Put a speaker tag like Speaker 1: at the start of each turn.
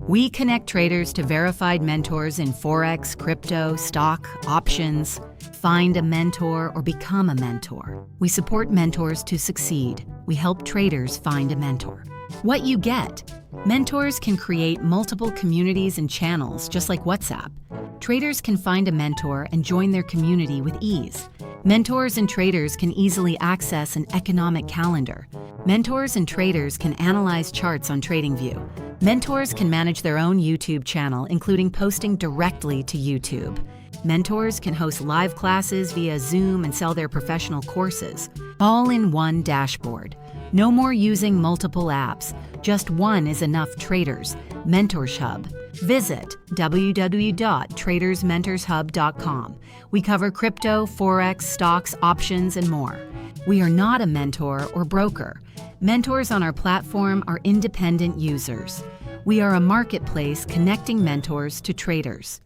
Speaker 1: We connect traders to verified mentors in Forex, crypto, stock, options. Find a mentor or become a mentor. We support mentors to succeed. We help traders find a mentor. What you get: mentors can create multiple communities and channels just like WhatsApp. Traders can find a mentor and join their community with ease. Mentors and traders can easily access an economic calendar. Mentors and traders can analyze charts on TradingView. Mentors can manage their own YouTube channel, including posting directly to YouTube. Mentors can host live classes via Zoom and sell their professional courses, all in one dashboard. No more using multiple apps. Just one is enough. Traders Mentors Hub. Visit www.tradersmentorshub.com. We cover crypto, Forex, stocks, options, and more. We are not a mentor or broker. Mentors on our platform are independent users. We are a marketplace connecting mentors to traders.